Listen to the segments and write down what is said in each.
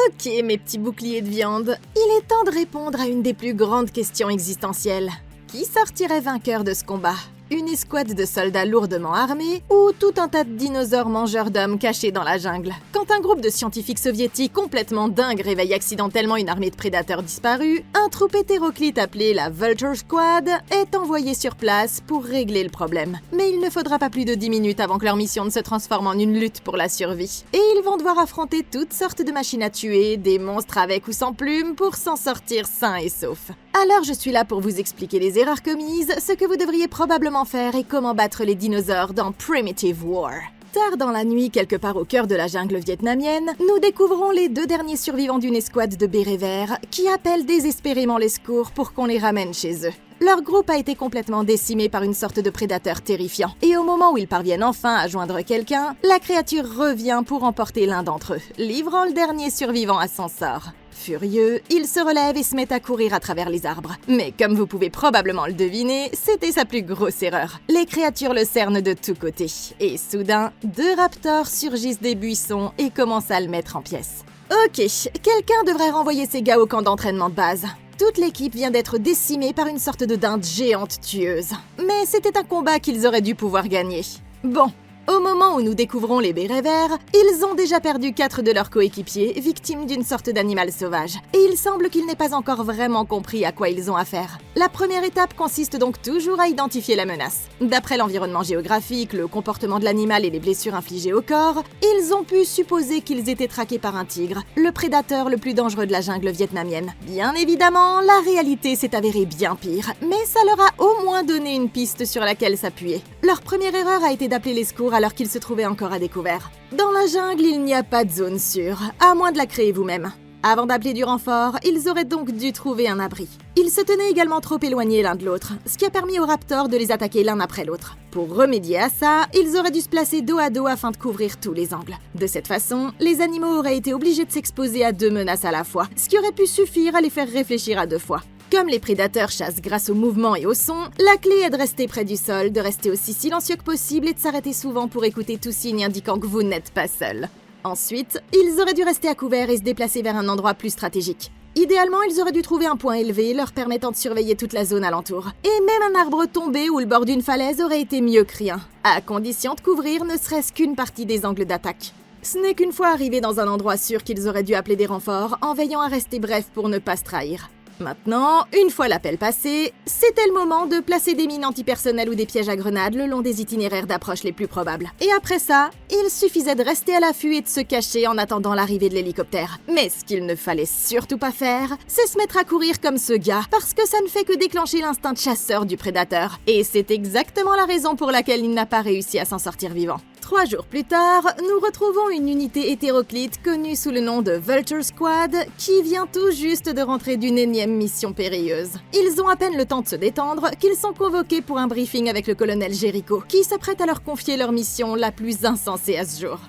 Ok, mes petits boucliers de viande, il est temps de répondre à une des plus grandes questions existentielles. Qui sortirait vainqueur de ce combat? Une escouade de soldats lourdement armés ou tout un tas de dinosaures mangeurs d'hommes cachés dans la jungle? Quand un groupe de scientifiques soviétiques complètement dingues réveille accidentellement une armée de prédateurs disparus, un troupe hétéroclite appelé la Vulture Squad est envoyé sur place pour régler le problème. Mais il ne faudra pas plus de 10 minutes avant que leur mission ne se transforme en une lutte pour la survie. Et ils vont devoir affronter toutes sortes de machines à tuer, des monstres avec ou sans plumes pour s'en sortir sains et saufs. Alors je suis là pour vous expliquer les erreurs commises, ce que vous devriez probablement faire et comment battre les dinosaures dans Primitive War. Tard dans la nuit, quelque part au cœur de la jungle vietnamienne, nous découvrons les 2 derniers survivants d'une escouade de bérets verts qui appellent désespérément les secours pour qu'on les ramène chez eux. Leur groupe a été complètement décimé par une sorte de prédateur terrifiant. Et au moment où ils parviennent enfin à joindre quelqu'un, la créature revient pour emporter l'un d'entre eux, livrant le dernier survivant à son sort. Furieux, il se relève et se met à courir à travers les arbres. Mais comme vous pouvez probablement le deviner, c'était sa plus grosse erreur. Les créatures le cernent de tous côtés. Et soudain, 2 raptors surgissent des buissons et commencent à le mettre en pièces. Ok, quelqu'un devrait renvoyer ces gars au camp d'entraînement de base. Toute l'équipe vient d'être décimée par une sorte de dinde géante tueuse. Mais c'était un combat qu'ils auraient dû pouvoir gagner. Bon. Au moment où nous découvrons les bérets verts, ils ont déjà perdu 4 de leurs coéquipiers, victimes d'une sorte d'animal sauvage. Et il semble qu'ils n'aient pas encore vraiment compris à quoi ils ont affaire. La première étape consiste donc toujours à identifier la menace. D'après l'environnement géographique, le comportement de l'animal et les blessures infligées au corps, ils ont pu supposer qu'ils étaient traqués par un tigre, le prédateur le plus dangereux de la jungle vietnamienne. Bien évidemment, la réalité s'est avérée bien pire, mais ça leur a au moins donné une piste sur laquelle s'appuyer. Leur première erreur a été d'appeler les secours alors qu'ils se trouvaient encore à découvert. Dans la jungle, il n'y a pas de zone sûre, à moins de la créer vous-même. Avant d'appeler du renfort, ils auraient donc dû trouver un abri. Ils se tenaient également trop éloignés l'un de l'autre, ce qui a permis aux raptors de les attaquer l'un après l'autre. Pour remédier à ça, ils auraient dû se placer dos à dos afin de couvrir tous les angles. De cette façon, les animaux auraient été obligés de s'exposer à 2 menaces à la fois, ce qui aurait pu suffire à les faire réfléchir à 2 fois. Comme les prédateurs chassent grâce au mouvement et au son, la clé est de rester près du sol, de rester aussi silencieux que possible et de s'arrêter souvent pour écouter tout signe indiquant que vous n'êtes pas seul. Ensuite, ils auraient dû rester à couvert et se déplacer vers un endroit plus stratégique. Idéalement, ils auraient dû trouver un point élevé, leur permettant de surveiller toute la zone alentour. Et même un arbre tombé ou le bord d'une falaise aurait été mieux que rien, à condition de couvrir ne serait-ce qu'une partie des angles d'attaque. Ce n'est qu'une fois arrivés dans un endroit sûr qu'ils auraient dû appeler des renforts, en veillant à rester bref pour ne pas se trahir. Maintenant, une fois l'appel passé, c'était le moment de placer des mines antipersonnelles ou des pièges à grenades le long des itinéraires d'approche les plus probables. Et après ça, il suffisait de rester à l'affût et de se cacher en attendant l'arrivée de l'hélicoptère. Mais ce qu'il ne fallait surtout pas faire, c'est se mettre à courir comme ce gars, parce que ça ne fait que déclencher l'instinct de chasseur du prédateur. Et c'est exactement la raison pour laquelle il n'a pas réussi à s'en sortir vivant. 3 jours plus tard, nous retrouvons une unité hétéroclite connue sous le nom de Vulture Squad qui vient tout juste de rentrer d'une énième mission périlleuse. Ils ont à peine le temps de se détendre qu'ils sont convoqués pour un briefing avec le colonel Jericho, qui s'apprête à leur confier leur mission la plus insensée à ce jour.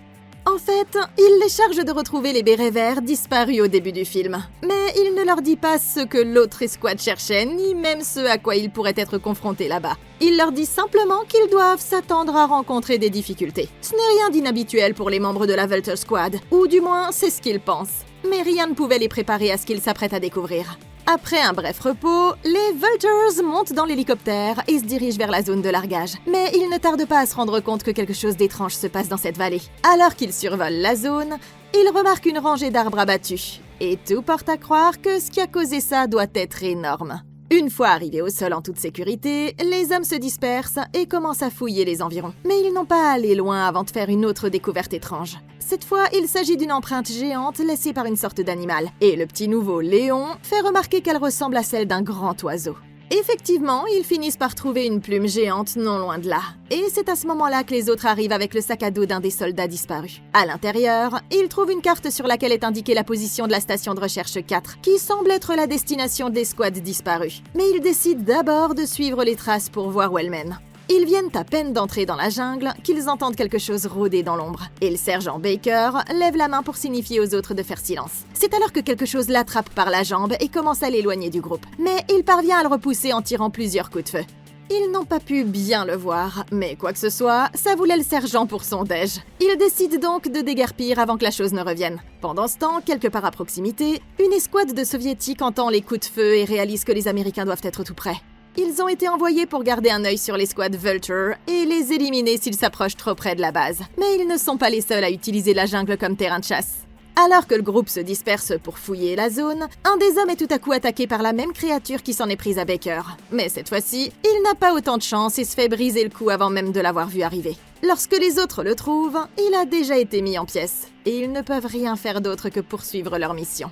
En fait, il les charge de retrouver les bérets verts disparus au début du film. Mais il ne leur dit pas ce que l'autre escouade cherchait, ni même ce à quoi ils pourraient être confrontés là-bas. Il leur dit simplement qu'ils doivent s'attendre à rencontrer des difficultés. Ce n'est rien d'inhabituel pour les membres de la Vulture Squad, ou du moins c'est ce qu'ils pensent. Mais rien ne pouvait les préparer à ce qu'ils s'apprêtent à découvrir. Après un bref repos, les Vultures montent dans l'hélicoptère et se dirigent vers la zone de largage. Mais ils ne tardent pas à se rendre compte que quelque chose d'étrange se passe dans cette vallée. Alors qu'ils survolent la zone, ils remarquent une rangée d'arbres abattus. Et tout porte à croire que ce qui a causé ça doit être énorme. Une fois arrivés au sol en toute sécurité, les hommes se dispersent et commencent à fouiller les environs. Mais ils n'ont pas à aller loin avant de faire une autre découverte étrange. Cette fois, il s'agit d'une empreinte géante laissée par une sorte d'animal. Et le petit nouveau Léon fait remarquer qu'elle ressemble à celle d'un grand oiseau. Effectivement, ils finissent par trouver une plume géante non loin de là. Et c'est à ce moment-là que les autres arrivent avec le sac à dos d'un des soldats disparus. À l'intérieur, ils trouvent une carte sur laquelle est indiquée la position de la station de recherche 4, qui semble être la destination de l'escouade disparue. Mais ils décident d'abord de suivre les traces pour voir où elles mènent. Ils viennent à peine d'entrer dans la jungle qu'ils entendent quelque chose rôder dans l'ombre. Et le sergent Baker lève la main pour signifier aux autres de faire silence. C'est alors que quelque chose l'attrape par la jambe et commence à l'éloigner du groupe. Mais il parvient à le repousser en tirant plusieurs coups de feu. Ils n'ont pas pu bien le voir, mais quoi que ce soit, ça voulait le sergent pour son déj. Il décide donc de déguerpir avant que la chose ne revienne. Pendant ce temps, quelque part à proximité, une escouade de soviétiques entend les coups de feu et réalise que les Américains doivent être tout près. Ils ont été envoyés pour garder un œil sur l'escouade Vulture et les éliminer s'ils s'approchent trop près de la base. Mais ils ne sont pas les seuls à utiliser la jungle comme terrain de chasse. Alors que le groupe se disperse pour fouiller la zone, un des hommes est tout à coup attaqué par la même créature qui s'en est prise à Baker. Mais cette fois-ci, il n'a pas autant de chance et se fait briser le cou avant même de l'avoir vu arriver. Lorsque les autres le trouvent, il a déjà été mis en pièces, et ils ne peuvent rien faire d'autre que poursuivre leur mission.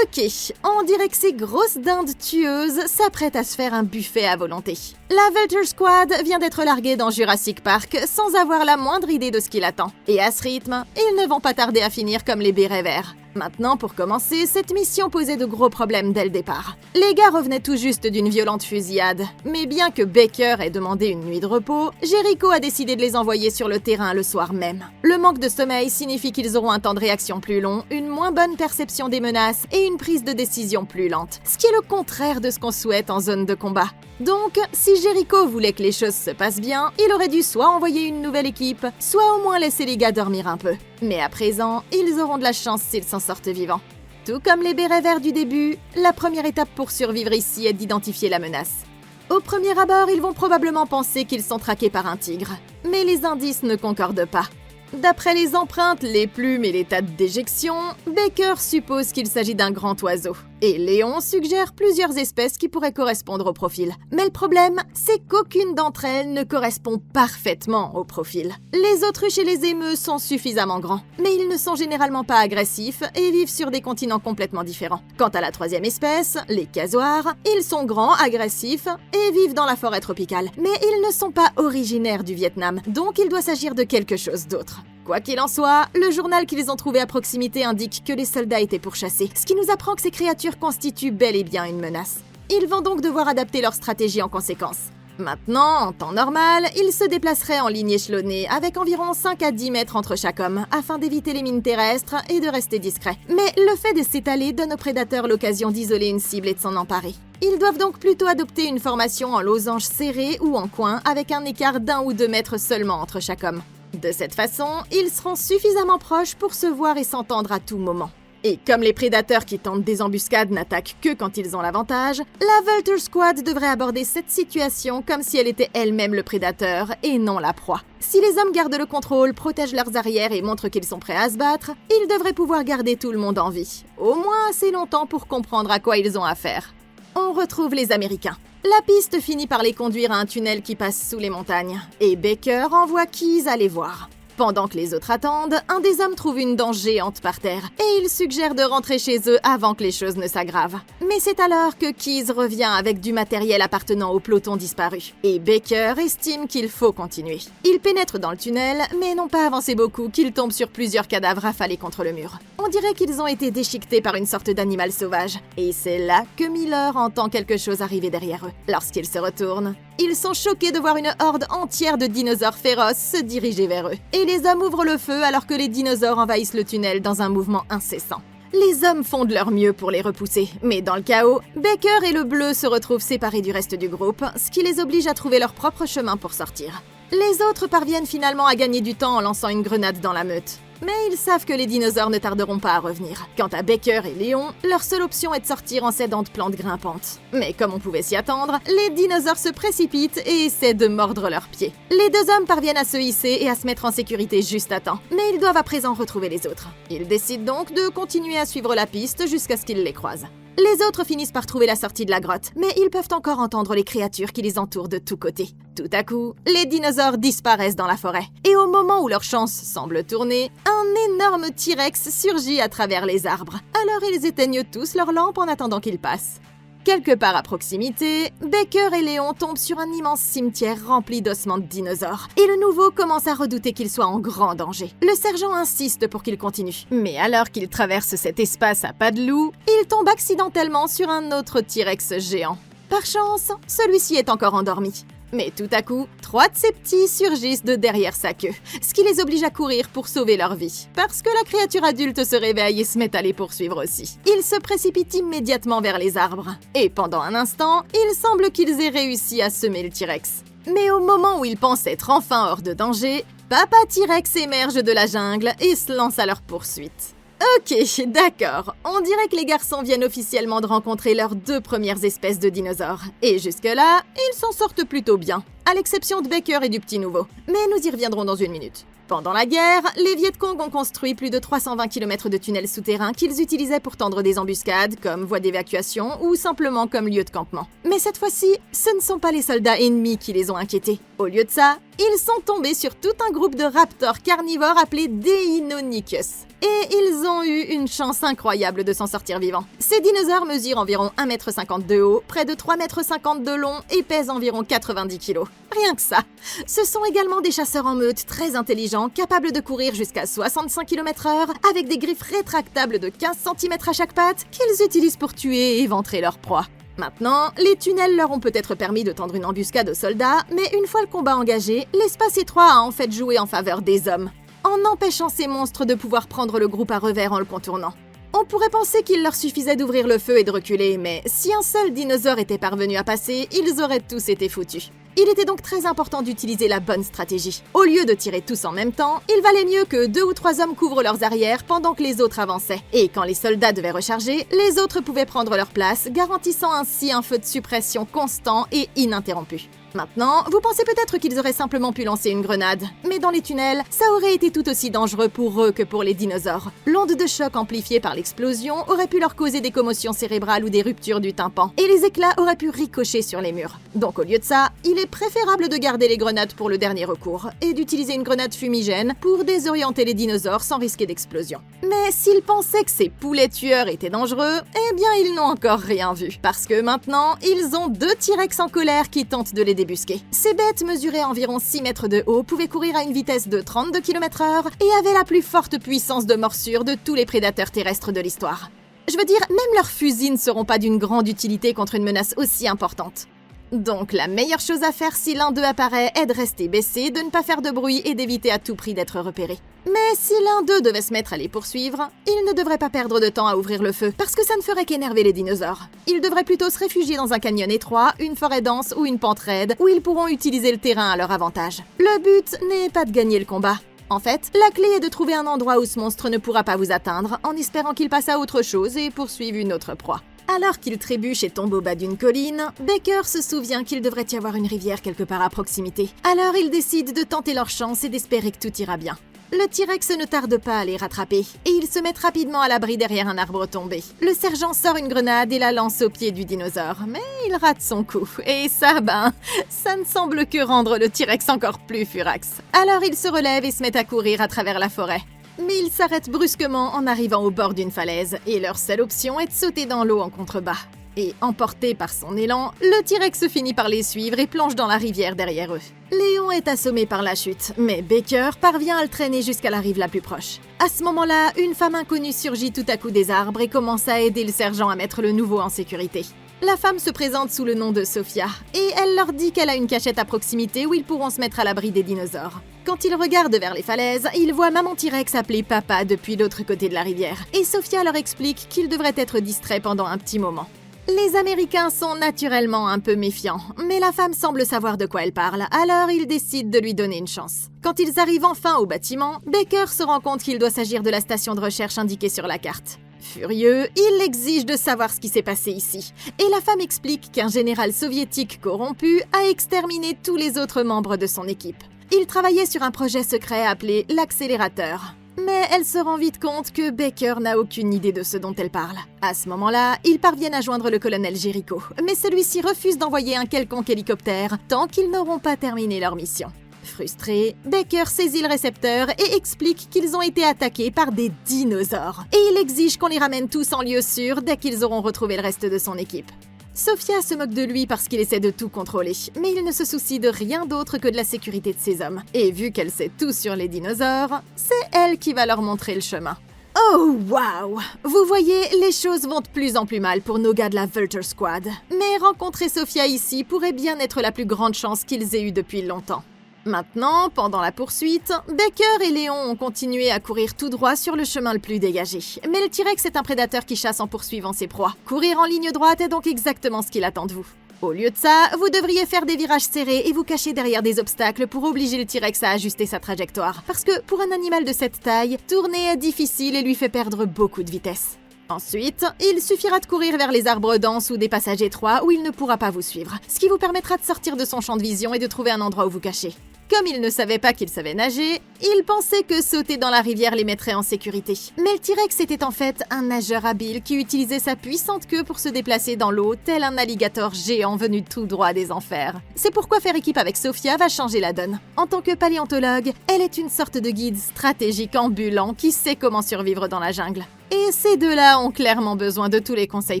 Ok, on dirait que ces grosses dindes tueuses s'apprêtent à se faire un buffet à volonté. La Vulture Squad vient d'être larguée dans Jurassic Park sans avoir la moindre idée de ce qui l'attend. Et à ce rythme, ils ne vont pas tarder à finir comme les bérets verts. Maintenant, pour commencer, cette mission posait de gros problèmes dès le départ. Les gars revenaient tout juste d'une violente fusillade, mais bien que Baker ait demandé une nuit de repos, Jericho a décidé de les envoyer sur le terrain le soir même. Le manque de sommeil signifie qu'ils auront un temps de réaction plus long, une moins bonne perception des menaces et une prise de décision plus lente, ce qui est le contraire de ce qu'on souhaite en zone de combat. Donc, si Jericho voulait que les choses se passent bien, il aurait dû soit envoyer une nouvelle équipe, soit au moins laisser les gars dormir un peu. Mais à présent, ils auront de la chance s'ils s'en sortent vivants. Tout comme les bérets verts du début, la première étape pour survivre ici est d'identifier la menace. Au premier abord, ils vont probablement penser qu'ils sont traqués par un tigre, mais les indices ne concordent pas. D'après les empreintes, les plumes et les tas d'éjection, Baker suppose qu'il s'agit d'un grand oiseau. Et Léon suggère plusieurs espèces qui pourraient correspondre au profil. Mais le problème, c'est qu'aucune d'entre elles ne correspond parfaitement au profil. Les autruches et les émeus sont suffisamment grands, mais ils ne sont généralement pas agressifs et vivent sur des continents complètement différents. Quant à la troisième espèce, les casoirs, ils sont grands, agressifs et vivent dans la forêt tropicale. Mais ils ne sont pas originaires du Vietnam, donc il doit s'agir de quelque chose d'autre. Quoi qu'il en soit, le journal qu'ils ont trouvé à proximité indique que les soldats étaient pourchassés, ce qui nous apprend que ces créatures constituent bel et bien une menace. Ils vont donc devoir adapter leur stratégie en conséquence. Maintenant, en temps normal, ils se déplaceraient en ligne échelonnée, avec environ 5 à 10 mètres entre chaque homme, afin d'éviter les mines terrestres et de rester discrets. Mais le fait de s'étaler donne aux prédateurs l'occasion d'isoler une cible et de s'en emparer. Ils doivent donc plutôt adopter une formation en losange serré ou en coin, avec un écart d'1 ou 2 mètres seulement entre chaque homme. De cette façon, ils seront suffisamment proches pour se voir et s'entendre à tout moment. Et comme les prédateurs qui tentent des embuscades n'attaquent que quand ils ont l'avantage, la Vulture Squad devrait aborder cette situation comme si elle était elle-même le prédateur et non la proie. Si les hommes gardent le contrôle, protègent leurs arrières et montrent qu'ils sont prêts à se battre, ils devraient pouvoir garder tout le monde en vie. Au moins assez longtemps pour comprendre à quoi ils ont affaire. On retrouve les Américains. La piste finit par les conduire à un tunnel qui passe sous les montagnes, et Baker envoie Keyes aller voir. Pendant que les autres attendent, un des hommes trouve une dent géante par terre, et il suggère de rentrer chez eux avant que les choses ne s'aggravent. Mais c'est alors que Keyes revient avec du matériel appartenant au peloton disparu, et Baker estime qu'il faut continuer. Ils pénètrent dans le tunnel, mais n'ont pas avancé beaucoup qu'ils tombent sur plusieurs cadavres affalés contre le mur. On dirait qu'ils ont été déchiquetés par une sorte d'animal sauvage, et c'est là que Miller entend quelque chose arriver derrière eux. Lorsqu'ils se retournent, ils sont choqués de voir une horde entière de dinosaures féroces se diriger vers eux. Et les hommes ouvrent le feu alors que les dinosaures envahissent le tunnel dans un mouvement incessant. Les hommes font de leur mieux pour les repousser, mais dans le chaos, Baker et le bleu se retrouvent séparés du reste du groupe, ce qui les oblige à trouver leur propre chemin pour sortir. Les autres parviennent finalement à gagner du temps en lançant une grenade dans la meute. Mais ils savent que les dinosaures ne tarderont pas à revenir. Quant à Baker et Léon, leur seule option est de sortir en s'aidant de plantes grimpantes. Mais comme on pouvait s'y attendre, les dinosaures se précipitent et essaient de mordre leurs pieds. Les deux hommes parviennent à se hisser et à se mettre en sécurité juste à temps, mais ils doivent à présent retrouver les autres. Ils décident donc de continuer à suivre la piste jusqu'à ce qu'ils les croisent. Les autres finissent par trouver la sortie de la grotte, mais ils peuvent encore entendre les créatures qui les entourent de tous côtés. Tout à coup, les dinosaures disparaissent dans la forêt. Et au moment où leur chance semble tourner, un énorme T-Rex surgit à travers les arbres. Alors ils éteignent tous leurs lampes en attendant qu'il passe. Quelque part à proximité, Baker et Léon tombent sur un immense cimetière rempli d'ossements de dinosaures. Et le nouveau commence à redouter qu'il soit en grand danger. Le sergent insiste pour qu'il continue. Mais alors qu'il traverse cet espace à pas de loup, il tombe accidentellement sur un autre T-Rex géant. Par chance, celui-ci est encore endormi. Mais tout à coup, 3 de ses petits surgissent de derrière sa queue, ce qui les oblige à courir pour sauver leur vie, parce que la créature adulte se réveille et se met à les poursuivre aussi. Ils se précipitent immédiatement vers les arbres, et pendant un instant, il semble qu'ils aient réussi à semer le T-Rex. Mais au moment où ils pensent être enfin hors de danger, Papa T-Rex émerge de la jungle et se lance à leur poursuite. Ok, d'accord. On dirait que les garçons viennent officiellement de rencontrer leurs 2 premières espèces de dinosaures. Et jusque-là, ils s'en sortent plutôt bien, à l'exception de Baker et du petit nouveau. Mais nous y reviendrons dans une minute. Pendant la guerre, les Viet Cong ont construit plus de 320 km de tunnels souterrains qu'ils utilisaient pour tendre des embuscades, comme voie d'évacuation ou simplement comme lieu de campement. Mais cette fois-ci, ce ne sont pas les soldats ennemis qui les ont inquiétés. Au lieu de ça, ils sont tombés sur tout un groupe de raptors carnivores appelés Deinonychus. Et ils ont eu une chance incroyable de s'en sortir vivants. Ces dinosaures mesurent environ 1,50 m de haut, près de 3,50 m de long et pèsent environ 90 kg. Rien que ça. Ce sont également des chasseurs en meute très intelligents, capables de courir jusqu'à 65 km/h, avec des griffes rétractables de 15 cm à chaque patte, qu'ils utilisent pour tuer et éventrer leur proie. Maintenant, les tunnels leur ont peut-être permis de tendre une embuscade aux soldats, mais une fois le combat engagé, l'espace étroit a en fait joué en faveur des hommes, en empêchant ces monstres de pouvoir prendre le groupe à revers en le contournant. On pourrait penser qu'il leur suffisait d'ouvrir le feu et de reculer, mais si un seul dinosaure était parvenu à passer, ils auraient tous été foutus. Il était donc très important d'utiliser la bonne stratégie. Au lieu de tirer tous en même temps, il valait mieux que 2 ou 3 hommes couvrent leurs arrières pendant que les autres avançaient. Et quand les soldats devaient recharger, les autres pouvaient prendre leur place, garantissant ainsi un feu de suppression constant et ininterrompu. Maintenant, vous pensez peut-être qu'ils auraient simplement pu lancer une grenade, mais dans les tunnels, ça aurait été tout aussi dangereux pour eux que pour les dinosaures. L'onde de choc amplifiée par l'explosion aurait pu leur causer des commotions cérébrales ou des ruptures du tympan, et les éclats auraient pu ricocher sur les murs. Donc au lieu de ça, il est préférable de garder les grenades pour le dernier recours, et d'utiliser une grenade fumigène pour désorienter les dinosaures sans risquer d'explosion. Mais s'ils pensaient que ces poulets tueurs étaient dangereux, eh bien ils n'ont encore rien vu, parce que maintenant, ils ont 2 T-Rex en colère qui tentent de les débusquer. Ces bêtes mesuraient environ 6 mètres de haut, pouvaient courir à une vitesse de 32 km/h et avaient la plus forte puissance de morsure de tous les prédateurs terrestres de l'histoire. Je veux dire, même leurs fusils ne seront pas d'une grande utilité contre une menace aussi importante. Donc la meilleure chose à faire si l'un d'eux apparaît est de rester baissé, de ne pas faire de bruit et d'éviter à tout prix d'être repéré. Mais si l'un d'eux devait se mettre à les poursuivre, il ne devrait pas perdre de temps à ouvrir le feu, parce que ça ne ferait qu'énerver les dinosaures. Ils devraient plutôt se réfugier dans un canyon étroit, une forêt dense ou une pente raide, où ils pourront utiliser le terrain à leur avantage. Le but n'est pas de gagner le combat. En fait, la clé est de trouver un endroit où ce monstre ne pourra pas vous atteindre, en espérant qu'il passe à autre chose et poursuive une autre proie. Alors qu'il trébuche et tombe au bas d'une colline, Baker se souvient qu'il devrait y avoir une rivière quelque part à proximité. Alors ils décident de tenter leur chance et d'espérer que tout ira bien. Le T-Rex ne tarde pas à les rattraper, et ils se mettent rapidement à l'abri derrière un arbre tombé. Le sergent sort une grenade et la lance au pied du dinosaure, mais il rate son coup. Et ça ne semble que rendre le T-Rex encore plus furax. Alors il se relève et se met à courir à travers la forêt. Mais ils s'arrêtent brusquement en arrivant au bord d'une falaise, et leur seule option est de sauter dans l'eau en contrebas. Et emporté par son élan, le T-Rex finit par les suivre et plonge dans la rivière derrière eux. Léon est assommé par la chute, mais Baker parvient à le traîner jusqu'à la rive la plus proche. À ce moment-là, une femme inconnue surgit tout à coup des arbres et commence à aider le sergent à mettre le nouveau en sécurité. La femme se présente sous le nom de Sophia, et elle leur dit qu'elle a une cachette à proximité où ils pourront se mettre à l'abri des dinosaures. Quand ils regardent vers les falaises, ils voient Maman T-Rex appeler Papa depuis l'autre côté de la rivière, et Sophia leur explique qu'ils devraient être distraits pendant un petit moment. Les Américains sont naturellement un peu méfiants, mais la femme semble savoir de quoi elle parle, alors ils décident de lui donner une chance. Quand ils arrivent enfin au bâtiment, Baker se rend compte qu'il doit s'agir de la station de recherche indiquée sur la carte. Furieux, il exige de savoir ce qui s'est passé ici, et la femme explique qu'un général soviétique corrompu a exterminé tous les autres membres de son équipe. Il travaillait sur un projet secret appelé l'accélérateur. Mais elle se rend vite compte que Baker n'a aucune idée de ce dont elle parle. À ce moment-là, ils parviennent à joindre le colonel Jericho, mais celui-ci refuse d'envoyer un quelconque hélicoptère tant qu'ils n'auront pas terminé leur mission. Frustré, Baker saisit le récepteur et explique qu'ils ont été attaqués par des dinosaures. Et il exige qu'on les ramène tous en lieu sûr dès qu'ils auront retrouvé le reste de son équipe. Sophia se moque de lui parce qu'il essaie de tout contrôler, mais il ne se soucie de rien d'autre que de la sécurité de ses hommes. Et vu qu'elle sait tout sur les dinosaures, c'est elle qui va leur montrer le chemin. Oh waouh! Vous voyez, les choses vont de plus en plus mal pour nos gars de la Vulture Squad. Mais rencontrer Sophia ici pourrait bien être la plus grande chance qu'ils aient eue depuis longtemps. Maintenant, pendant la poursuite, Baker et Léon ont continué à courir tout droit sur le chemin le plus dégagé. Mais le T-Rex est un prédateur qui chasse en poursuivant ses proies. Courir en ligne droite est donc exactement ce qu'il attend de vous. Au lieu de ça, vous devriez faire des virages serrés et vous cacher derrière des obstacles pour obliger le T-Rex à ajuster sa trajectoire. Parce que pour un animal de cette taille, tourner est difficile et lui fait perdre beaucoup de vitesse. Ensuite, il suffira de courir vers les arbres denses ou des passages étroits où il ne pourra pas vous suivre, ce qui vous permettra de sortir de son champ de vision et de trouver un endroit où vous cacher. Comme il ne savait pas qu'il savait nager, il pensait que sauter dans la rivière les mettrait en sécurité. Mais le T-Rex était en fait un nageur habile qui utilisait sa puissante queue pour se déplacer dans l'eau, tel un alligator géant venu tout droit des enfers. C'est pourquoi faire équipe avec Sophia va changer la donne. En tant que paléontologue, elle est une sorte de guide stratégique ambulant qui sait comment survivre dans la jungle. Et ces deux-là ont clairement besoin de tous les conseils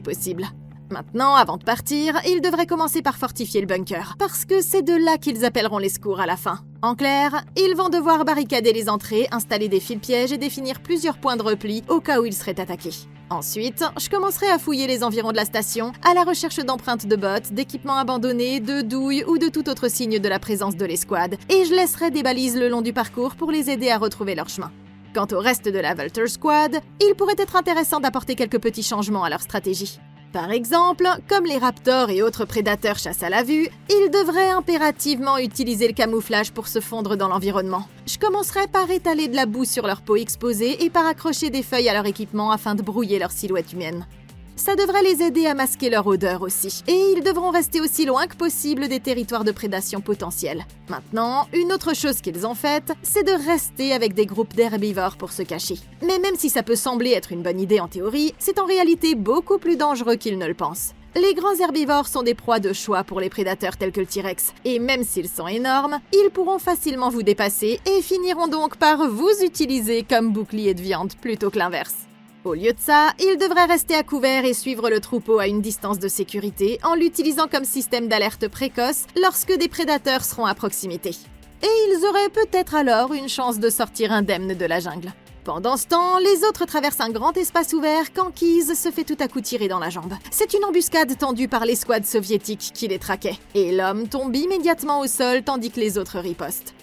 possibles. Maintenant, avant de partir, ils devraient commencer par fortifier le bunker, parce que c'est de là qu'ils appelleront les secours à la fin. En clair, ils vont devoir barricader les entrées, installer des fils pièges et définir plusieurs points de repli au cas où ils seraient attaqués. Ensuite, je commencerai à fouiller les environs de la station, à la recherche d'empreintes de bottes, d'équipements abandonnés, de douilles ou de tout autre signe de la présence de l'escouade, et je laisserai des balises le long du parcours pour les aider à retrouver leur chemin. Quant au reste de la Vulture Squad, il pourrait être intéressant d'apporter quelques petits changements à leur stratégie. Par exemple, comme les raptors et autres prédateurs chassent à la vue, ils devraient impérativement utiliser le camouflage pour se fondre dans l'environnement. Je commencerai par étaler de la boue sur leur peau exposée et par accrocher des feuilles à leur équipement afin de brouiller leur silhouette humaine. Ça devrait les aider à masquer leur odeur aussi, et ils devront rester aussi loin que possible des territoires de prédation potentiels. Maintenant, une autre chose qu'ils ont faite, c'est de rester avec des groupes d'herbivores pour se cacher. Mais même si ça peut sembler être une bonne idée en théorie, c'est en réalité beaucoup plus dangereux qu'ils ne le pensent. Les grands herbivores sont des proies de choix pour les prédateurs tels que le T-Rex, et même s'ils sont énormes, ils pourront facilement vous dépasser et finiront donc par vous utiliser comme bouclier de viande plutôt que l'inverse. Au lieu de ça, ils devraient rester à couvert et suivre le troupeau à une distance de sécurité en l'utilisant comme système d'alerte précoce lorsque des prédateurs seront à proximité. Et ils auraient peut-être alors une chance de sortir indemnes de la jungle. Pendant ce temps, les autres traversent un grand espace ouvert quand Keyes se fait tout à coup tirer dans la jambe. C'est une embuscade tendue par l'escouade soviétique qui les traquait, et l'homme tombe immédiatement au sol tandis que les autres ripostent.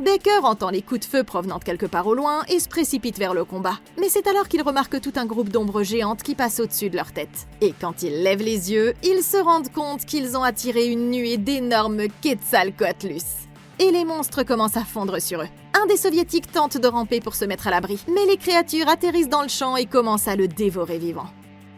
Baker entend les coups de feu provenant de quelque part au loin et se précipite vers le combat. Mais c'est alors qu'il remarque tout un groupe d'ombres géantes qui passent au-dessus de leur tête. Et quand ils lèvent les yeux, ils se rendent compte qu'ils ont attiré une nuée d'énormes Quetzalcoatlus. Et les monstres commencent à fondre sur eux. Un des soviétiques tente de ramper pour se mettre à l'abri, mais les créatures atterrissent dans le champ et commencent à le dévorer vivant.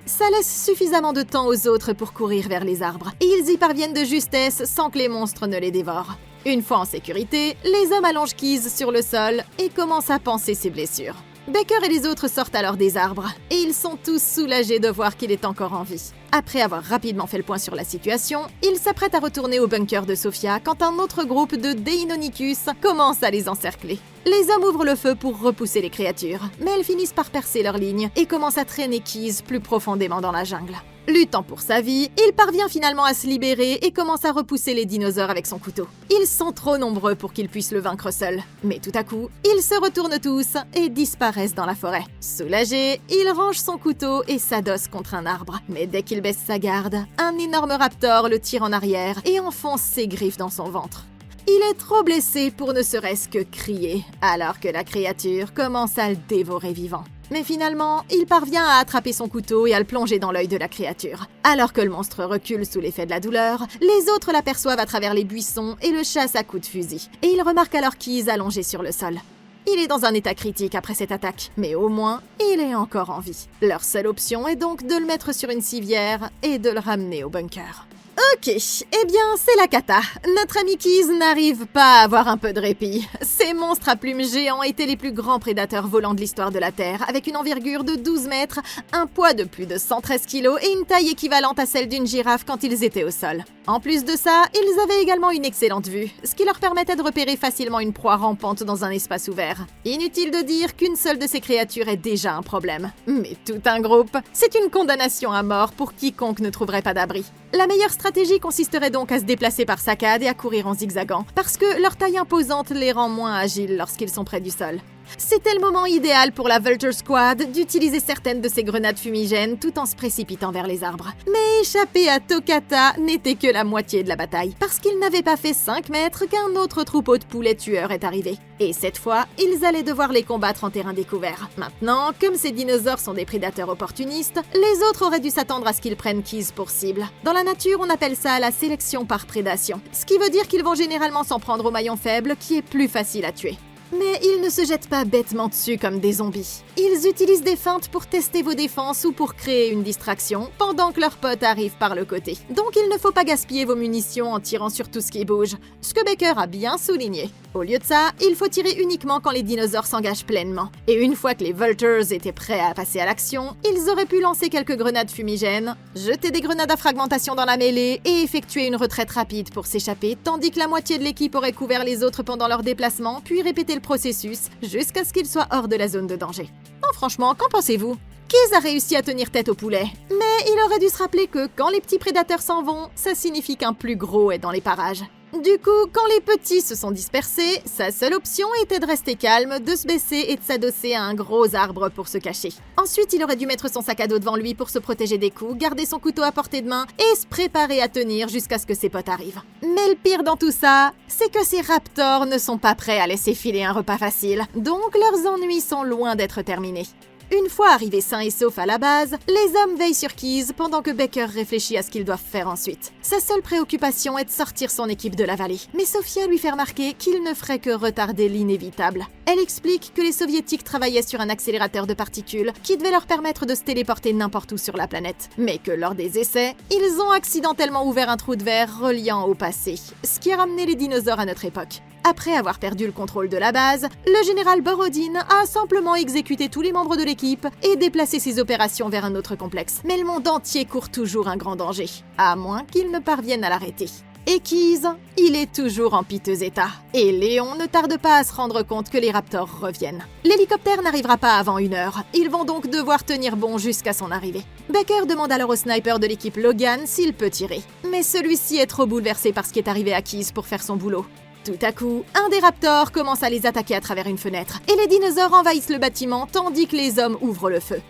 Ça laisse suffisamment de temps aux autres pour courir vers les arbres, et ils y parviennent de justesse sans que les monstres ne les dévorent. Une fois en sécurité, les hommes allongent Keyes sur le sol et commencent à panser ses blessures. Baker et les autres sortent alors des arbres, et ils sont tous soulagés de voir qu'il est encore en vie. Après avoir rapidement fait le point sur la situation, ils s'apprêtent à retourner au bunker de Sophia quand un autre groupe de Deinonychus commence à les encercler. Les hommes ouvrent le feu pour repousser les créatures, mais elles finissent par percer leur ligne et commencent à traîner Keyes plus profondément dans la jungle. Luttant pour sa vie, il parvient finalement à se libérer et commence à repousser les dinosaures avec son couteau. Ils sont trop nombreux pour qu'il puisse le vaincre seul. Mais tout à coup, ils se retournent tous et disparaissent dans la forêt. Soulagé, il range son couteau et s'adosse contre un arbre. Mais dès qu'il baisse sa garde, un énorme raptor le tire en arrière et enfonce ses griffes dans son ventre. Il est trop blessé pour ne serait-ce que crier, alors que la créature commence à le dévorer vivant. Mais finalement, il parvient à attraper son couteau et à le plonger dans l'œil de la créature. Alors que le monstre recule sous l'effet de la douleur, les autres l'aperçoivent à travers les buissons et le chassent à coups de fusil. Et ils remarquent alors Keyes allongé sur le sol. Il est dans un état critique après cette attaque, mais au moins, il est encore en vie. Leur seule option est donc de le mettre sur une civière et de le ramener au bunker. Ok, eh bien, c'est la cata. Notre ami Keyes n'arrive pas à avoir un peu de répit. Ces monstres à plumes géants étaient les plus grands prédateurs volants de l'histoire de la Terre, avec une envergure de 12 mètres, un poids de plus de 113 kilos et une taille équivalente à celle d'une girafe quand ils étaient au sol. En plus de ça, ils avaient également une excellente vue, ce qui leur permettait de repérer facilement une proie rampante dans un espace ouvert. Inutile de dire qu'une seule de ces créatures est déjà un problème. Mais tout un groupe, c'est une condamnation à mort pour quiconque ne trouverait pas d'abri. La meilleure stratégie consisterait donc à se déplacer par saccades et à courir en zigzagant, parce que leur taille imposante les rend moins agiles lorsqu'ils sont près du sol. C'était le moment idéal pour la Vulture Squad d'utiliser certaines de ces grenades fumigènes tout en se précipitant vers les arbres. Mais échapper à Tokata n'était que la moitié de la bataille, parce qu'il n'avait pas fait 5 mètres qu'un autre troupeau de poulets tueurs est arrivé. Et cette fois, ils allaient devoir les combattre en terrain découvert. Maintenant, comme ces dinosaures sont des prédateurs opportunistes, les autres auraient dû s'attendre à ce qu'ils prennent Keys pour cible. Dans la nature, on appelle ça la sélection par prédation, ce qui veut dire qu'ils vont généralement s'en prendre au maillon faible qui est plus facile à tuer. Mais ils ne se jettent pas bêtement dessus comme des zombies. Ils utilisent des feintes pour tester vos défenses ou pour créer une distraction pendant que leurs potes arrivent par le côté. Donc il ne faut pas gaspiller vos munitions en tirant sur tout ce qui bouge, ce que Baker a bien souligné. Au lieu de ça, il faut tirer uniquement quand les dinosaures s'engagent pleinement. Et une fois que les Vultures étaient prêts à passer à l'action, ils auraient pu lancer quelques grenades fumigènes, jeter des grenades à fragmentation dans la mêlée et effectuer une retraite rapide pour s'échapper, tandis que la moitié de l'équipe aurait couvert les autres pendant leur déplacement, puis répété le processus jusqu'à ce qu'ils soient hors de la zone de danger. Non, franchement, qu'en pensez-vous? Keys a réussi à tenir tête au poulet, mais il aurait dû se rappeler que quand les petits prédateurs s'en vont, ça signifie qu'un plus gros est dans les parages. Du coup, quand les petits se sont dispersés, sa seule option était de rester calme, de se baisser et de s'adosser à un gros arbre pour se cacher. Ensuite, il aurait dû mettre son sac à dos devant lui pour se protéger des coups, garder son couteau à portée de main et se préparer à tenir jusqu'à ce que ses potes arrivent. Mais le pire dans tout ça, c'est que ces raptors ne sont pas prêts à laisser filer un repas facile, donc leurs ennuis sont loin d'être terminés. Une fois arrivés sains et saufs à la base, les hommes veillent sur Keys pendant que Baker réfléchit à ce qu'ils doivent faire ensuite. Sa seule préoccupation est de sortir son équipe de la vallée. Mais Sophia lui fait remarquer qu'il ne ferait que retarder l'inévitable. Elle explique que les soviétiques travaillaient sur un accélérateur de particules qui devait leur permettre de se téléporter n'importe où sur la planète. Mais que lors des essais, ils ont accidentellement ouvert un trou de verre reliant au passé, ce qui a ramené les dinosaures à notre époque. Après avoir perdu le contrôle de la base, le général Borodin a simplement exécuté tous les membres de l'équipe et déplacé ses opérations vers un autre complexe. Mais le monde entier court toujours un grand danger, à moins qu'il ne parvienne à l'arrêter. Et Keys, il est toujours en piteux état. Et Léon ne tarde pas à se rendre compte que les raptors reviennent. L'hélicoptère n'arrivera pas avant 1 heure. Ils vont donc devoir tenir bon jusqu'à son arrivée. Baker demande alors au sniper de l'équipe Logan s'il peut tirer. Mais celui-ci est trop bouleversé par ce qui est arrivé à Keys pour faire son boulot. Tout à coup, un des raptors commence à les attaquer à travers une fenêtre, et les dinosaures envahissent le bâtiment tandis que les hommes ouvrent le feu.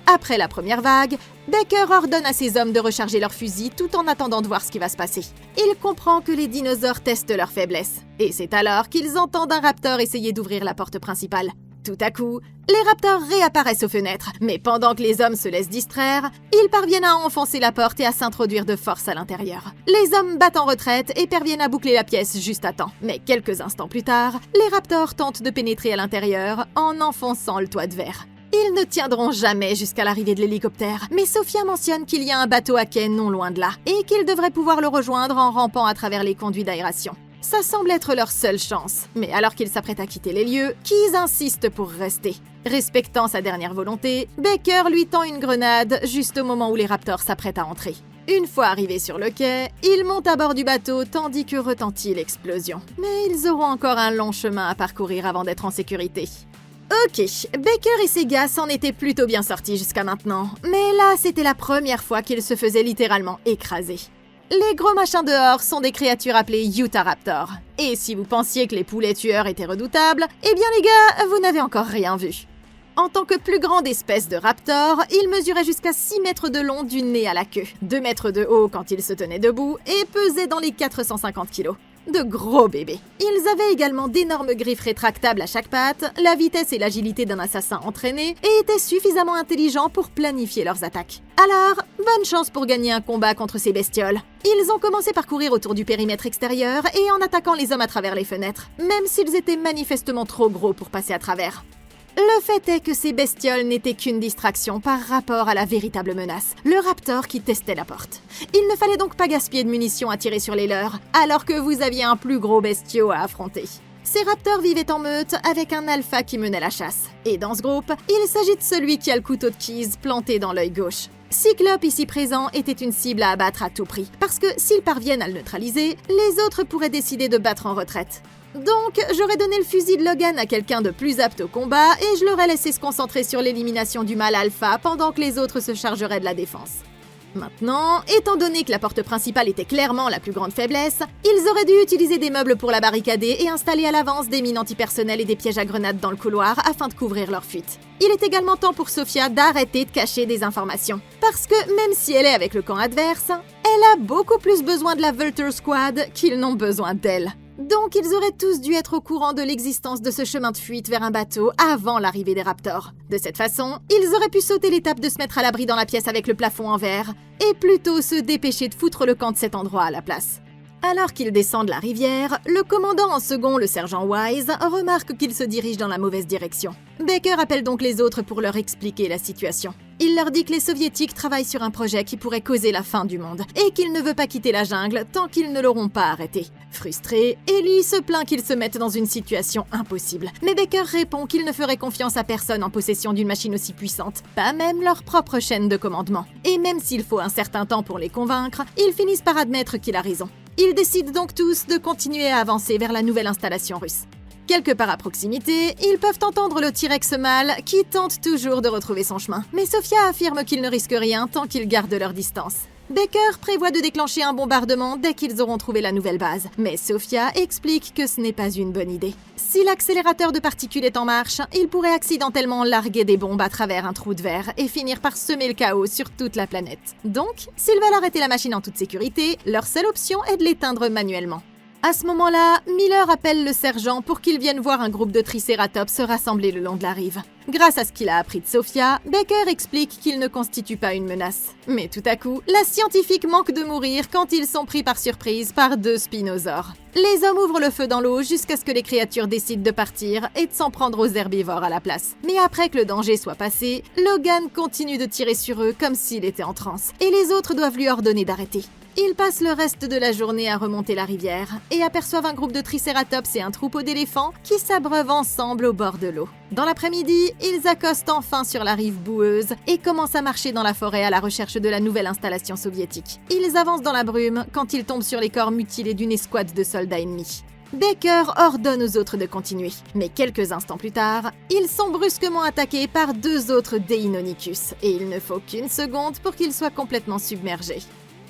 Après la première vague, Baker ordonne à ses hommes de recharger leurs fusils tout en attendant de voir ce qui va se passer. Il comprend que les dinosaures testent leur faiblesse, et c'est alors qu'ils entendent un raptor essayer d'ouvrir la porte principale. Tout à coup, les raptors réapparaissent aux fenêtres, mais pendant que les hommes se laissent distraire, ils parviennent à enfoncer la porte et à s'introduire de force à l'intérieur. Les hommes battent en retraite et parviennent à boucler la pièce juste à temps. Mais quelques instants plus tard, les raptors tentent de pénétrer à l'intérieur en enfonçant le toit de verre. Ils ne tiendront jamais jusqu'à l'arrivée de l'hélicoptère, mais Sophia mentionne qu'il y a un bateau à quai non loin de là, et qu'ils devraient pouvoir le rejoindre en rampant à travers les conduits d'aération. Ça semble être leur seule chance, mais alors qu'ils s'apprêtent à quitter les lieux, Keys insiste pour rester. Respectant sa dernière volonté, Baker lui tend une grenade juste au moment où les raptors s'apprêtent à entrer. Une fois arrivés sur le quai, ils montent à bord du bateau tandis que retentit l'explosion. Mais ils auront encore un long chemin à parcourir avant d'être en sécurité. Ok, Baker et ses gars s'en étaient plutôt bien sortis jusqu'à maintenant, mais là c'était la première fois qu'ils se faisaient littéralement écraser. Les gros machins dehors sont des créatures appelées Utahraptor. Et si vous pensiez que les poulets tueurs étaient redoutables, eh bien les gars, vous n'avez encore rien vu. En tant que plus grande espèce de raptor, ils mesuraient jusqu'à 6 mètres de long du nez à la queue, 2 mètres de haut quand ils se tenaient debout et pesaient dans les 450 kilos. De gros bébés. Ils avaient également d'énormes griffes rétractables à chaque patte, la vitesse et l'agilité d'un assassin entraîné, et étaient suffisamment intelligents pour planifier leurs attaques. Alors, bonne chance pour gagner un combat contre ces bestioles. Ils ont commencé par courir autour du périmètre extérieur et en attaquant les hommes à travers les fenêtres, même s'ils étaient manifestement trop gros pour passer à travers. Le fait est que ces bestioles n'étaient qu'une distraction par rapport à la véritable menace, le raptor qui testait la porte. Il ne fallait donc pas gaspiller de munitions à tirer sur les leurs, alors que vous aviez un plus gros bestiau à affronter. Ces raptors vivaient en meute avec un alpha qui menait la chasse. Et dans ce groupe, il s'agit de celui qui a le couteau de Keys planté dans l'œil gauche. Cyclope ici présent était une cible à abattre à tout prix, parce que s'ils parviennent à le neutraliser, les autres pourraient décider de battre en retraite. Donc, j'aurais donné le fusil de Logan à quelqu'un de plus apte au combat et je l'aurais laissé se concentrer sur l'élimination du mâle alpha pendant que les autres se chargeraient de la défense. Maintenant, étant donné que la porte principale était clairement la plus grande faiblesse, ils auraient dû utiliser des meubles pour la barricader et installer à l'avance des mines antipersonnelles et des pièges à grenades dans le couloir afin de couvrir leur fuite. Il est également temps pour Sophia d'arrêter de cacher des informations. Parce que même si elle est avec le camp adverse, elle a beaucoup plus besoin de la Vulture Squad qu'ils n'ont besoin d'elle. Donc ils auraient tous dû être au courant de l'existence de ce chemin de fuite vers un bateau avant l'arrivée des Raptors. De cette façon, ils auraient pu sauter l'étape de se mettre à l'abri dans la pièce avec le plafond en verre, et plutôt se dépêcher de foutre le camp de cet endroit à la place. Alors qu'ils descendent la rivière, le commandant en second, le sergent Wise, remarque qu'il se dirige dans la mauvaise direction. Baker appelle donc les autres pour leur expliquer la situation. Il leur dit que les soviétiques travaillent sur un projet qui pourrait causer la fin du monde et qu'il ne veut pas quitter la jungle tant qu'ils ne l'auront pas arrêté. Frustré, Ellie se plaint qu'ils se mettent dans une situation impossible. Mais Baker répond qu'il ne ferait confiance à personne en possession d'une machine aussi puissante, pas même leur propre chaîne de commandement. Et même s'il faut un certain temps pour les convaincre, ils finissent par admettre qu'il a raison. Ils décident donc tous de continuer à avancer vers la nouvelle installation russe. Quelque part à proximité, ils peuvent entendre le T-Rex mâle qui tente toujours de retrouver son chemin. Mais Sophia affirme qu'ils ne risquent rien tant qu'ils gardent leur distance. Baker prévoit de déclencher un bombardement dès qu'ils auront trouvé la nouvelle base. Mais Sophia explique que ce n'est pas une bonne idée. Si l'accélérateur de particules est en marche, il pourrait accidentellement larguer des bombes à travers un trou de verre et finir par semer le chaos sur toute la planète. Donc, s'ils veulent arrêter la machine en toute sécurité, leur seule option est de l'éteindre manuellement. À ce moment-là, Miller appelle le sergent pour qu'il vienne voir un groupe de tricératops se rassembler le long de la rive. Grâce à ce qu'il a appris de Sophia, Baker explique qu'il ne constitue pas une menace. Mais tout à coup, la scientifique manque de mourir quand ils sont pris par surprise par 2 spinosaures. Les hommes ouvrent le feu dans l'eau jusqu'à ce que les créatures décident de partir et de s'en prendre aux herbivores à la place. Mais après que le danger soit passé, Logan continue de tirer sur eux comme s'il était en transe, et les autres doivent lui ordonner d'arrêter. Ils passent le reste de la journée à remonter la rivière et aperçoivent un groupe de tricératops et un troupeau d'éléphants qui s'abreuvent ensemble au bord de l'eau. Dans l'après-midi, ils accostent enfin sur la rive boueuse et commencent à marcher dans la forêt à la recherche de la nouvelle installation soviétique. Ils avancent dans la brume quand ils tombent sur les corps mutilés d'une escouade de soldats ennemis. Baker ordonne aux autres de continuer, mais quelques instants plus tard, ils sont brusquement attaqués par 2 autres Deinonychus et il ne faut qu'une seconde pour qu'ils soient complètement submergés.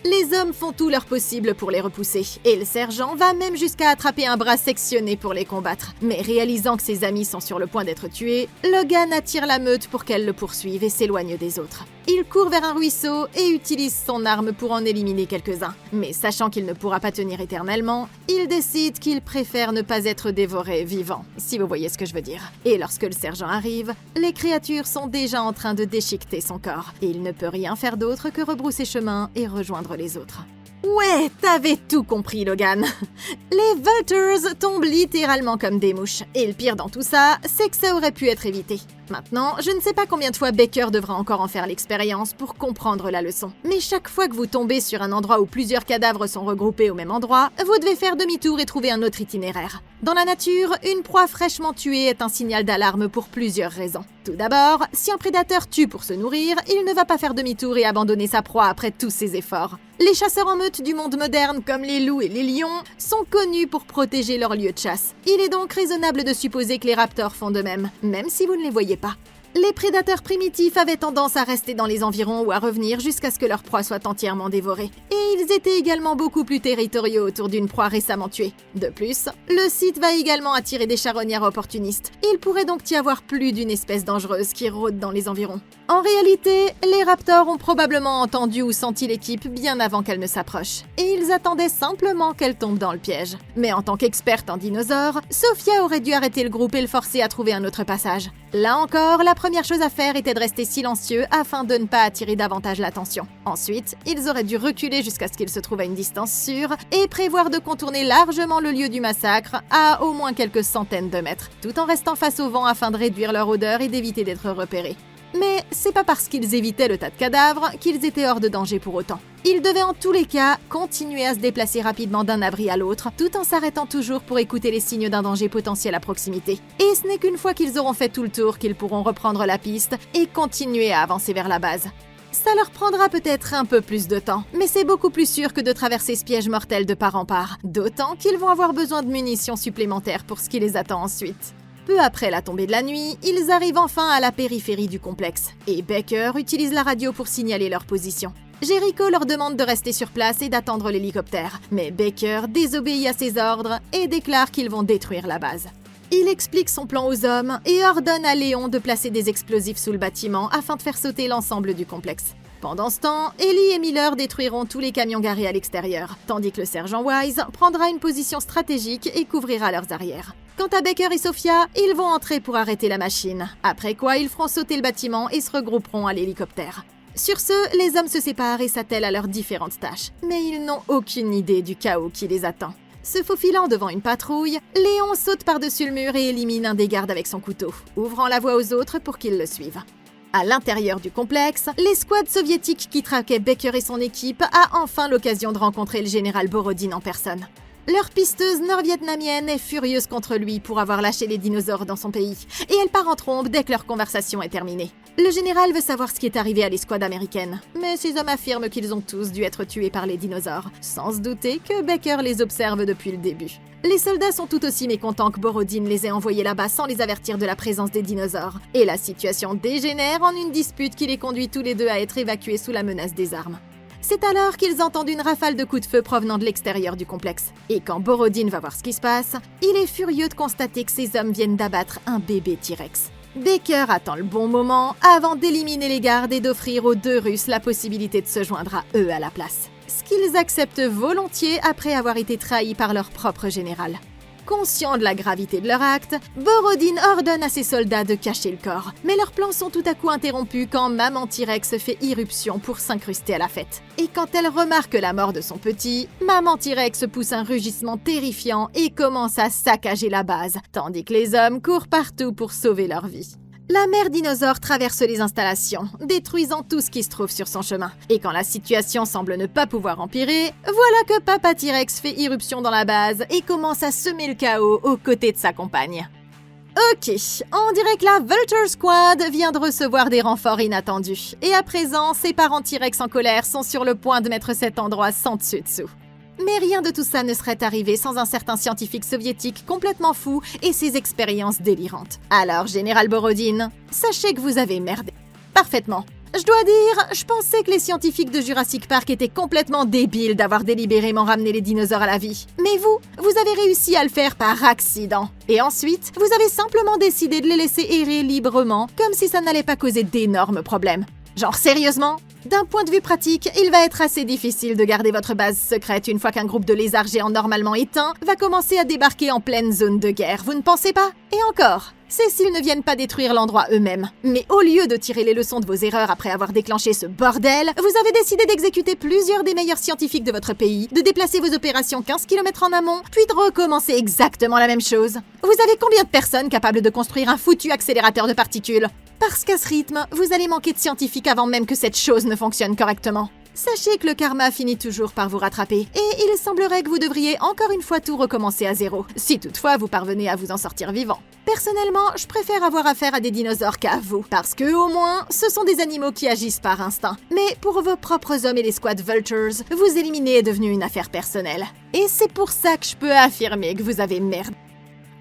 Les hommes font tout leur possible pour les repousser, et le sergent va même jusqu'à attraper un bras sectionné pour les combattre. Mais réalisant que ses amis sont sur le point d'être tués, Logan attire la meute pour qu'elle le poursuive et s'éloigne des autres. Il court vers un ruisseau et utilise son arme pour en éliminer quelques-uns. Mais sachant qu'il ne pourra pas tenir éternellement, il décide qu'il préfère ne pas être dévoré vivant, si vous voyez ce que je veux dire. Et lorsque le sergent arrive, les créatures sont déjà en train de déchiqueter son corps, et il ne peut rien faire d'autre que rebrousser chemin et rejoindre les autres. Ouais, t'avais tout compris, Logan. Les Vultures tombent littéralement comme des mouches. Et le pire dans tout ça, c'est que ça aurait pu être évité. Maintenant, je ne sais pas combien de fois Baker devra encore en faire l'expérience pour comprendre la leçon. Mais chaque fois que vous tombez sur un endroit où plusieurs cadavres sont regroupés au même endroit, vous devez faire demi-tour et trouver un autre itinéraire. Dans la nature, une proie fraîchement tuée est un signal d'alarme pour plusieurs raisons. Tout d'abord, si un prédateur tue pour se nourrir, il ne va pas faire demi-tour et abandonner sa proie après tous ses efforts. Les chasseurs en meute du monde moderne, comme les loups et les lions, sont connus pour protéger leur lieu de chasse. Il est donc raisonnable de supposer que les raptors font de même, même si vous ne les voyez pas. Les prédateurs primitifs avaient tendance à rester dans les environs ou à revenir jusqu'à ce que leur proie soit entièrement dévorée. Et ils étaient également beaucoup plus territoriaux autour d'une proie récemment tuée. De plus, le site va également attirer des charognards opportunistes. Il pourrait donc y avoir plus d'une espèce dangereuse qui rôde dans les environs. En réalité, les raptors ont probablement entendu ou senti l'équipe bien avant qu'elle ne s'approche. Et ils attendaient simplement qu'elle tombe dans le piège. Mais en tant qu'experte en dinosaures, Sophia aurait dû arrêter le groupe et le forcer à trouver un autre passage. Là encore, la première chose à faire était de rester silencieux afin de ne pas attirer davantage l'attention. Ensuite, ils auraient dû reculer jusqu'à ce qu'ils se trouvent à une distance sûre et prévoir de contourner largement le lieu du massacre à au moins quelques centaines de mètres, tout en restant face au vent afin de réduire leur odeur et d'éviter d'être repérés. Mais c'est pas parce qu'ils évitaient le tas de cadavres qu'ils étaient hors de danger pour autant. Ils devaient en tous les cas continuer à se déplacer rapidement d'un abri à l'autre, tout en s'arrêtant toujours pour écouter les signes d'un danger potentiel à proximité. Et ce n'est qu'une fois qu'ils auront fait tout le tour qu'ils pourront reprendre la piste et continuer à avancer vers la base. Ça leur prendra peut-être un peu plus de temps, mais c'est beaucoup plus sûr que de traverser ce piège mortel de part en part, d'autant qu'ils vont avoir besoin de munitions supplémentaires pour ce qui les attend ensuite. Peu après la tombée de la nuit, ils arrivent enfin à la périphérie du complexe, et Baker utilise la radio pour signaler leur position. Jericho leur demande de rester sur place et d'attendre l'hélicoptère, mais Baker désobéit à ses ordres et déclare qu'ils vont détruire la base. Il explique son plan aux hommes et ordonne à Léon de placer des explosifs sous le bâtiment afin de faire sauter l'ensemble du complexe. Pendant ce temps, Ellie et Miller détruiront tous les camions garés à l'extérieur, tandis que le sergent Wise prendra une position stratégique et couvrira leurs arrières. Quant à Baker et Sophia, ils vont entrer pour arrêter la machine, après quoi ils feront sauter le bâtiment et se regrouperont à l'hélicoptère. Sur ce, les hommes se séparent et s'attellent à leurs différentes tâches, mais ils n'ont aucune idée du chaos qui les attend. Se faufilant devant une patrouille, Léon saute par-dessus le mur et élimine un des gardes avec son couteau, ouvrant la voie aux autres pour qu'ils le suivent. À l'intérieur du complexe, l'escouade soviétique qui traquait Baker et son équipe a enfin l'occasion de rencontrer le général Borodine en personne. Leur pisteuse nord-vietnamienne est furieuse contre lui pour avoir lâché les dinosaures dans son pays, et elle part en trombe dès que leur conversation est terminée. Le général veut savoir ce qui est arrivé à l'escouade américaine, mais ces hommes affirment qu'ils ont tous dû être tués par les dinosaures, sans se douter que Baker les observe depuis le début. Les soldats sont tout aussi mécontents que Borodine les ait envoyés là-bas sans les avertir de la présence des dinosaures, et la situation dégénère en une dispute qui les conduit tous les deux à être évacués sous la menace des armes. C'est alors qu'ils entendent une rafale de coups de feu provenant de l'extérieur du complexe. Et quand Borodine va voir ce qui se passe, il est furieux de constater que ces hommes viennent d'abattre un bébé T-Rex. Baker attend le bon moment avant d'éliminer les gardes et d'offrir aux deux Russes la possibilité de se joindre à eux à la place. Ce qu'ils acceptent volontiers après avoir été trahis par leur propre général. Conscient de la gravité de leur acte, Borodine ordonne à ses soldats de cacher le corps. Mais leurs plans sont tout à coup interrompus quand Maman T-Rex fait irruption pour s'incruster à la fête. Et quand elle remarque la mort de son petit, Maman T-Rex pousse un rugissement terrifiant et commence à saccager la base, tandis que les hommes courent partout pour sauver leur vie. La mère dinosaure traverse les installations, détruisant tout ce qui se trouve sur son chemin. Et quand la situation semble ne pas pouvoir empirer, voilà que Papa T-Rex fait irruption dans la base et commence à semer le chaos aux côtés de sa compagne. Ok, on dirait que la Vulture Squad vient de recevoir des renforts inattendus. Et à présent, ses parents T-Rex en colère sont sur le point de mettre cet endroit sans dessus-dessous. Mais rien de tout ça ne serait arrivé sans un certain scientifique soviétique complètement fou et ses expériences délirantes. Alors, Général Borodine, sachez que vous avez merdé. Parfaitement. Je dois dire, je pensais que les scientifiques de Jurassic Park étaient complètement débiles d'avoir délibérément ramené les dinosaures à la vie. Mais vous avez réussi à le faire par accident. Et ensuite, vous avez simplement décidé de les laisser errer librement, comme si ça n'allait pas causer d'énormes problèmes. Genre sérieusement ? D'un point de vue pratique, il va être assez difficile de garder votre base secrète une fois qu'un groupe de lézards géants normalement éteints va commencer à débarquer en pleine zone de guerre, vous ne pensez pas ? Et encore, c'est s'ils ne viennent pas détruire l'endroit eux-mêmes. Mais au lieu de tirer les leçons de vos erreurs après avoir déclenché ce bordel, vous avez décidé d'exécuter plusieurs des meilleurs scientifiques de votre pays, de déplacer vos opérations 15 km en amont, puis de recommencer exactement la même chose. Vous avez combien de personnes capables de construire un foutu accélérateur de particules ? Parce qu'à ce rythme, vous allez manquer de scientifiques avant même que cette chose ne fonctionne correctement. Sachez que le karma finit toujours par vous rattraper, et il semblerait que vous devriez encore une fois tout recommencer à zéro, si toutefois vous parvenez à vous en sortir vivant. Personnellement, je préfère avoir affaire à des dinosaures qu'à vous, parce que au moins, ce sont des animaux qui agissent par instinct. Mais pour vos propres hommes et les squad Vultures, vous éliminer est devenu une affaire personnelle. Et c'est pour ça que je peux affirmer que vous avez merdé.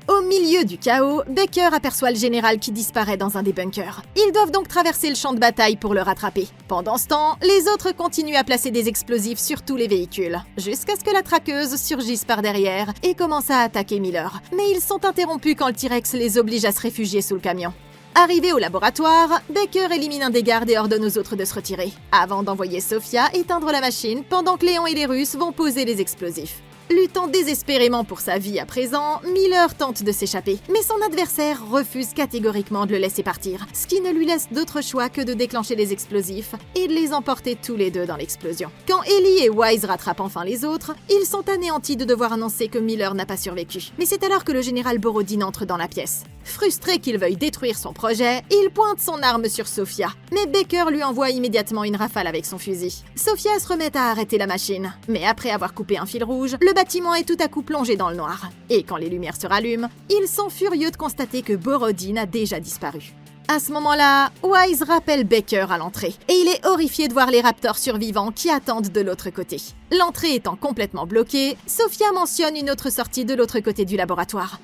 Au milieu du chaos, Baker aperçoit le général qui disparaît dans un des bunkers. Ils doivent donc traverser le champ de bataille pour le rattraper. Pendant ce temps, les autres continuent à placer des explosifs sur tous les véhicules, jusqu'à ce que la traqueuse surgisse par derrière et commence à attaquer Miller. Mais ils sont interrompus quand le T-Rex les oblige à se réfugier sous le camion. Arrivé au laboratoire, Baker élimine un des gardes et ordonne aux autres de se retirer, avant d'envoyer Sophia éteindre la machine pendant que Léon et les Russes vont poser les explosifs. Luttant désespérément pour sa vie à présent, Miller tente de s'échapper, mais son adversaire refuse catégoriquement de le laisser partir, ce qui ne lui laisse d'autre choix que de déclencher les explosifs et de les emporter tous les deux dans l'explosion. Quand Ellie et Wise rattrapent enfin les autres, ils sont anéantis de devoir annoncer que Miller n'a pas survécu. Mais c'est alors que le général Borodine entre dans la pièce. Frustré qu'il veuille détruire son projet, il pointe son arme sur Sophia, mais Baker lui envoie immédiatement une rafale avec son fusil. Sophia se remet à arrêter la machine, mais après avoir coupé un fil rouge, le bâtiment est tout à coup plongé dans le noir. Et quand les lumières se rallument, ils sont furieux de constater que Borodine a déjà disparu. À ce moment-là, Wise rappelle Baker à l'entrée, et il est horrifié de voir les raptors survivants qui attendent de l'autre côté. L'entrée étant complètement bloquée, Sophia mentionne une autre sortie de l'autre côté du laboratoire.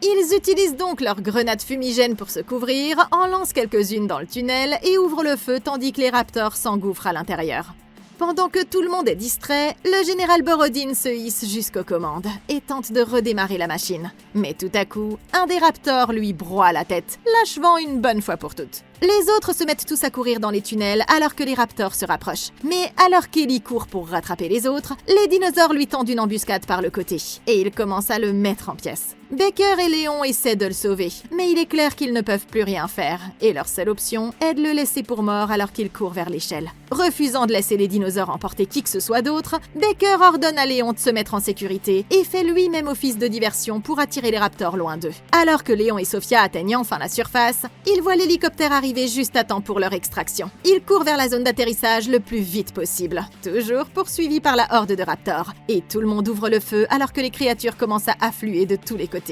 Ils utilisent donc leurs grenades fumigènes pour se couvrir, en lancent quelques-unes dans le tunnel et ouvrent le feu tandis que les raptors s'engouffrent à l'intérieur. Pendant que tout le monde est distrait, le général Borodin se hisse jusqu'aux commandes et tente de redémarrer la machine. Mais tout à coup, un des raptors lui broie la tête, l'achevant une bonne fois pour toutes. Les autres se mettent tous à courir dans les tunnels alors que les raptors se rapprochent. Mais alors qu'Ellie court pour rattraper les autres, les dinosaures lui tendent une embuscade par le côté et ils commencent à le mettre en pièces. Baker et Léon essaient de le sauver, mais il est clair qu'ils ne peuvent plus rien faire et leur seule option est de le laisser pour mort alors qu'il court vers l'échelle. Refusant de laisser les dinosaures emporter qui que ce soit d'autre, Baker ordonne à Léon de se mettre en sécurité et fait lui-même office de diversion pour attirer les raptors loin d'eux. Alors que Léon et Sophia atteignent enfin la surface, ils voient l'hélicoptère arriver juste à temps pour leur extraction. Ils courent vers la zone d'atterrissage le plus vite possible, toujours poursuivis par la horde de raptors, et tout le monde ouvre le feu alors que les créatures commencent à affluer de tous les côtés.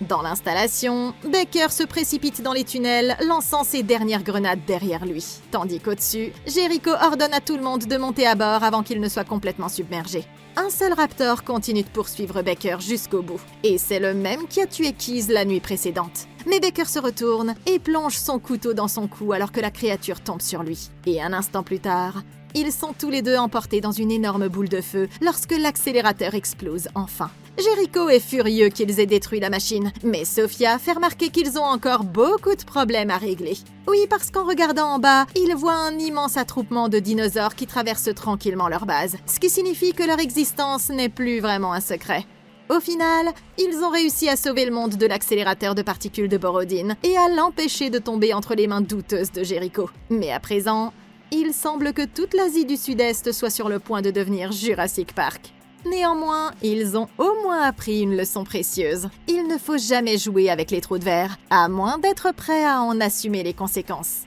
Dans l'installation, Baker se précipite dans les tunnels, lançant ses dernières grenades derrière lui. Tandis qu'au-dessus, Jericho ordonne à tout le monde de monter à bord avant qu'il ne soit complètement submergé. Un seul raptor continue de poursuivre Baker jusqu'au bout. Et c'est le même qui a tué Keys la nuit précédente. Mais Baker se retourne et plonge son couteau dans son cou alors que la créature tombe sur lui. Et un instant plus tard, ils sont tous les deux emportés dans une énorme boule de feu lorsque l'accélérateur explose enfin. Jericho est furieux qu'ils aient détruit la machine, mais Sophia fait remarquer qu'ils ont encore beaucoup de problèmes à régler. Oui, parce qu'en regardant en bas, ils voient un immense attroupement de dinosaures qui traversent tranquillement leur base, ce qui signifie que leur existence n'est plus vraiment un secret. Au final, ils ont réussi à sauver le monde de l'accélérateur de particules de Borodin et à l'empêcher de tomber entre les mains douteuses de Jericho. Mais à présent, il semble que toute l'Asie du Sud-Est soit sur le point de devenir Jurassic Park. Néanmoins, ils ont au moins appris une leçon précieuse. Il ne faut jamais jouer avec les trous de verre, à moins d'être prêt à en assumer les conséquences.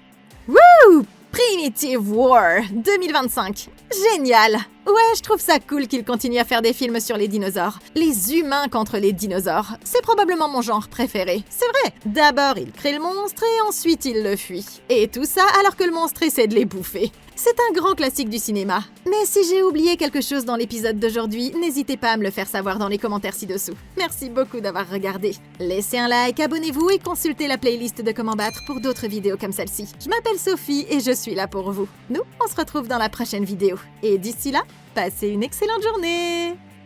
Wouh! Primitive War 2025. Génial! Ouais, je trouve ça cool qu'ils continuent à faire des films sur les dinosaures. Les humains contre les dinosaures, c'est probablement mon genre préféré. C'est vrai! D'abord, ils créent le monstre et ensuite ils le fuient. Et tout ça alors que le monstre essaie de les bouffer. C'est un grand classique du cinéma. Mais si j'ai oublié quelque chose dans l'épisode d'aujourd'hui, n'hésitez pas à me le faire savoir dans les commentaires ci-dessous. Merci beaucoup d'avoir regardé. Laissez un like, abonnez-vous et consultez la playlist de Comment Battre pour d'autres vidéos comme celle-ci. Je m'appelle Sophie et je suis là pour vous. Nous, on se retrouve dans la prochaine vidéo. Et d'ici là, passez une excellente journée!